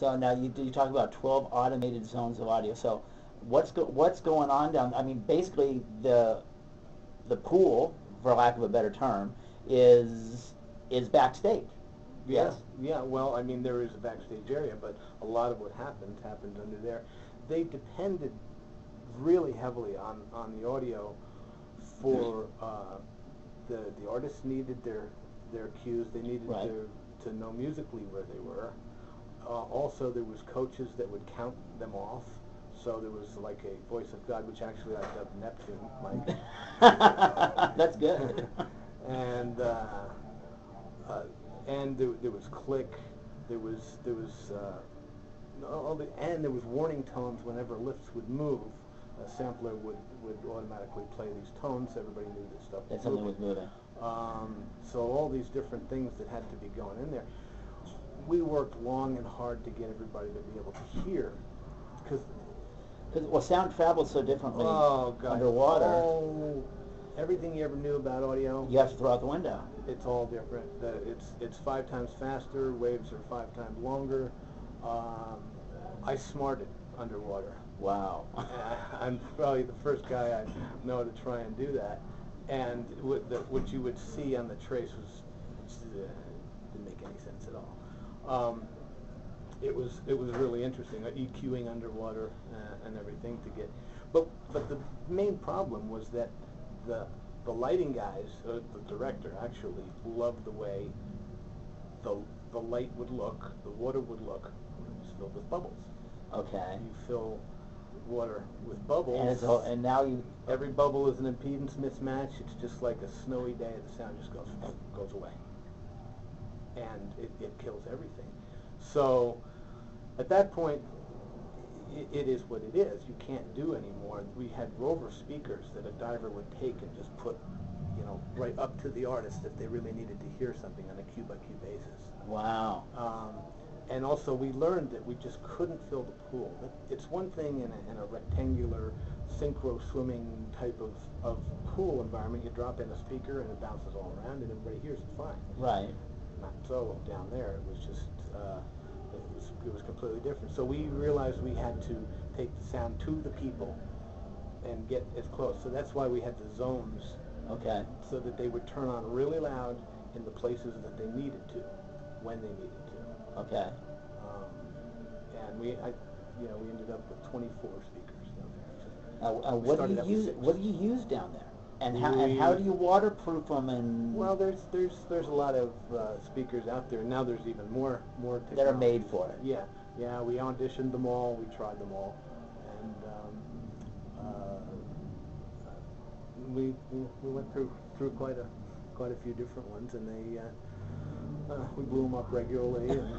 So now you talk about 12 automated zones of audio. So what's going on down? I mean, basically the pool, for lack of a better term, is backstage. Yes. Yeah. Well, I mean, there is a backstage area, but a lot of what happened under there. They depended really heavily on the audio for the artists needed their cues. They needed to know musically where they were. Also, there was coaches that would count them off. So there was like a voice of God, which actually I dubbed Neptune, Mike. That's good. And there was click. There was and there was warning tones whenever lifts would move. A sampler would automatically play these tones. Everybody knew this stuff. That something was moving. So all these different things that had to be going in there. We worked long and hard to get everybody to be able to hear, because sound travels so differently underwater. Oh, everything you ever knew about audio, you have to throw out the window. It's all different. It's 5 times faster. Waves are 5 times longer. I smarted underwater. Wow. I'm probably the first guy I know to try and do that. And what you would see on the trace didn't make any sense at all. It was really interesting, EQing underwater and everything to get. But the main problem was that the lighting guys, the director actually loved the way the light would look, the water would look when it was filled with bubbles. Okay. You fill water with bubbles, and now every bubble is an impedance mismatch. It's just like a snowy day. The sound just goes away, and it kills everything. So at that point, it is what it is. You can't do anymore. We had rover speakers that a diver would take and just put, right up to the artist if they really needed to hear something on a cue by cue basis. Wow. And also we learned that we just couldn't fill the pool. It's one thing in a rectangular synchro swimming type of pool environment. You drop in a speaker and it bounces all around and everybody hears it fine. Right. Not so down there. It was just it was completely different. So we realized we had to take the sound to the people and get as close. So that's why we had the zones. Okay. So that they would turn on really loud in the places that they needed to, when they needed to. Okay. And we ended up with 24 speakers down there. What do you use down there? And how do you waterproof them? And well, there's a lot of speakers out there. Now there's even more that are made for it. Yeah. We auditioned them all. We tried them all, and we went through quite a few different ones, and we blew them up regularly. And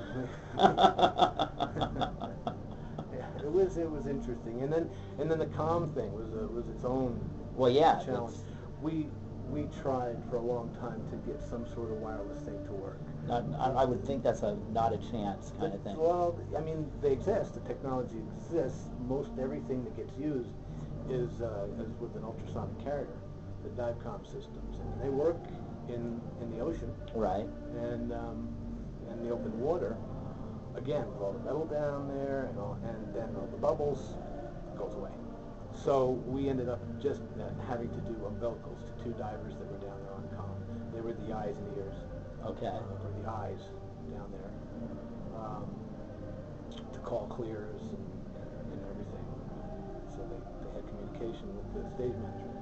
yeah, it was interesting. And then the comm thing was its own challenge. We tried for a long time to get some sort of wireless thing to work. I would think that's not a chance kind of thing. Well, I mean, they exist. The technology exists. Most everything that gets used is with an ultrasonic carrier, the divecom systems, and they work in the ocean, right? And the open water. Again, with all the metal down there and then all the bubbles, it goes away. So we ended up just having to do umbilicals to 2 divers that were down there on comm. They were the eyes and ears. Okay. Or the eyes down there to call clears and everything. So they had communication with the stage management.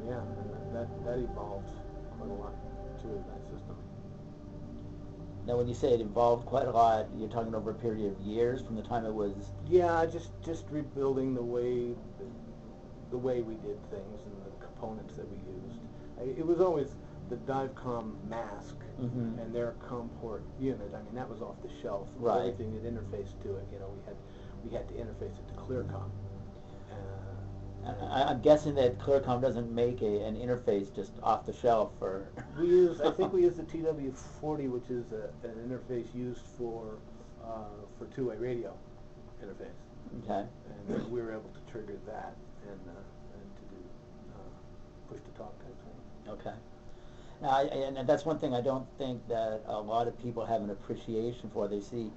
Yeah, and that evolved quite a lot too, that system. Now, when you say it evolved quite a lot, you're talking over a period of years from the time it was. Yeah, just rebuilding the way we did things and the components that we used. It was always the divecom mask and their COM port unit. I mean, that was off the shelf. Right. Everything that interfaced to it. We had to interface it to ClearCom. I'm guessing that ClearCom doesn't make an interface just off the shelf for. I think we use the TW40, which is an interface used for two-way radio interface. Okay. And we were able to trigger that and to do push to talk type thing. Okay. Now, and that's one thing I don't think that a lot of people have an appreciation for. They see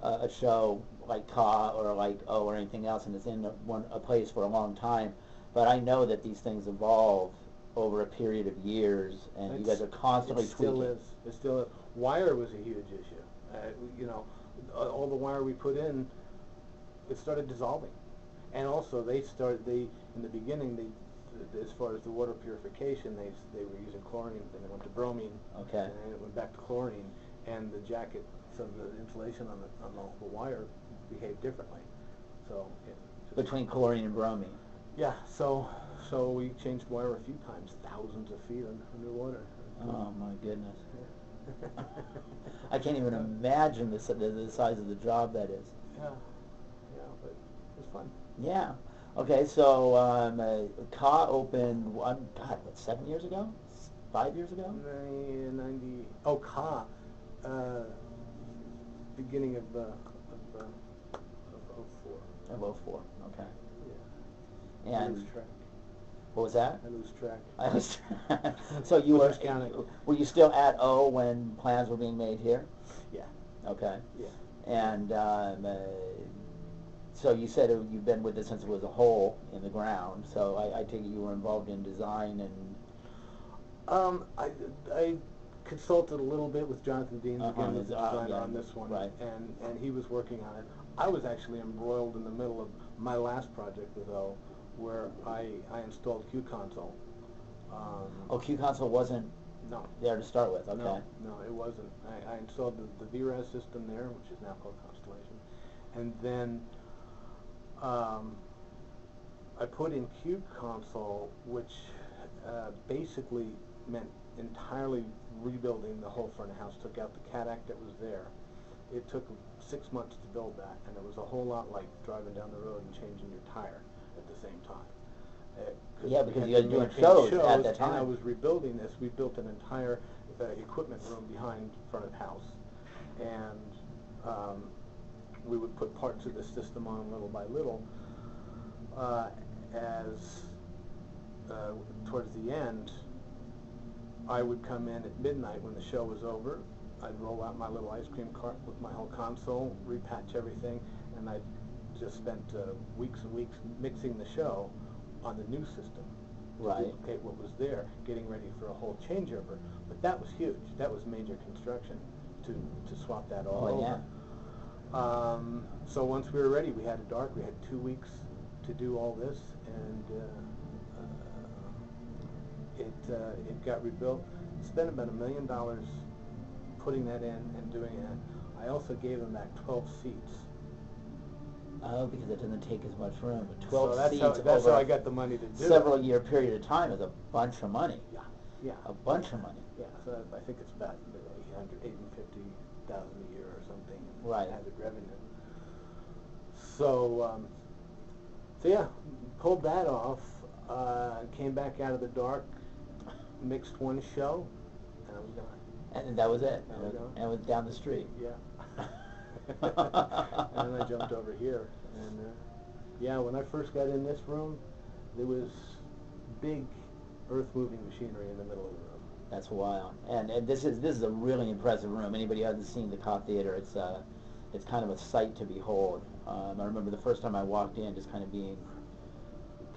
a show like Ka or like O or anything else, and it's in a place for a long time. But I know that these things evolve over a period of years, and you guys are constantly tweaking. It still is. Wire was a huge issue. You know, all the wire we put in, it started dissolving. And also, in the beginning, as far as the water purification, they were using chlorine, then they went to bromine, Okay. and then it went back to chlorine, and the jackets of the insulation on the wire behaved differently. So Between chlorine and bromine. yeah, so we changed wire a few times, thousands of feet underwater. Oh my goodness. I can't even imagine the size of the job that is. Yeah, but it was fun. Yeah. Okay, so Ka opened, God, what, 7 years ago? 5 years ago? 90. Oh, Ka. Beginning of 04. Of 04, okay. Yeah. I And lose track. what was that? I lose track. I was so you Lose counting. were you still at O when plans were being made here? Yeah. Okay. Yeah. And so you said you've been with it since it was a hole in the ground. So I take it you were involved in design and. I consulted a little bit with Jonathan Deans, again, the designer yeah, on this one, right. and he was working on it. I was actually embroiled in the middle of my last project with O, where I installed Q Console. Q Console wasn't No. there to start with. Okay. No, it wasn't. I installed the VRAS system there, which is now called Constellation, and then I put in Q Console, which basically meant entirely rebuilding the whole front of the house. Took out the CADAC that was there. It took 6 months to build that, and it was a whole lot like driving down the road and changing your tire at the same time. Yeah, because we you had guys to were doing maintain shows at that and I time. was rebuilding this. We built an entire equipment room behind front of house, and we would put parts of the system on little by little. As towards the end, I would come in at midnight when the show was over. I'd roll out my little ice cream cart with my whole console, repatch everything, and I'd just spent weeks and weeks mixing the show on the new system. Right. To duplicate what was there, getting ready for a whole changeover. But that was huge. That was major construction to swap that all over. Yeah. So once we were ready, we had it dark. We had 2 weeks to do all this, and it got rebuilt. Spent about $1 million putting that in and doing it. I also gave them back 12 seats. Oh, because it doesn't take as much room. But 12 so seats that's over how I got the money to do several it. year period of time is a bunch of money. Yeah. A bunch of money. Yeah, so I think it's about $850,000 a year or something. Right. Added revenue. So, yeah, pulled that off. Came back out of the dark, mixed one show, and I was gone. And that was it. That was gone. And it was down the street. Yeah. And then I jumped over here, and yeah, when I first got in this room, there was big earth-moving machinery in the middle of the room. That's wild. And this is a really impressive room. Anybody who hasn't seen the Ka Theater, it's kind of a sight to behold. I remember the first time I walked in, just kind of being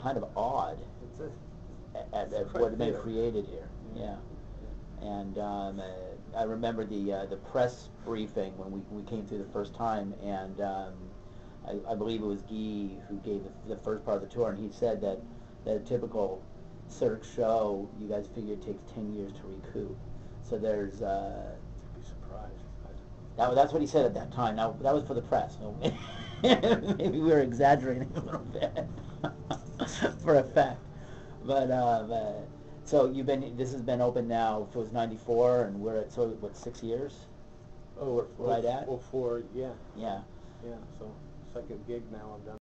kind of awed at what had been created here. Yeah. And I remember the press briefing when we came through the first time, and I believe it was Guy who gave the first part of the tour, and he said that a typical Cirque show, you guys figure it takes 10 years to recoup. So there's... You'd be surprised. That's what he said at that time. Now, that was for the press. So maybe we were exaggerating a little bit for effect. But so this has been open now. It was 94, and we're at, so what, 6 years? Oh, right at? 04, yeah. Yeah. Yeah, so second gig now I'm done.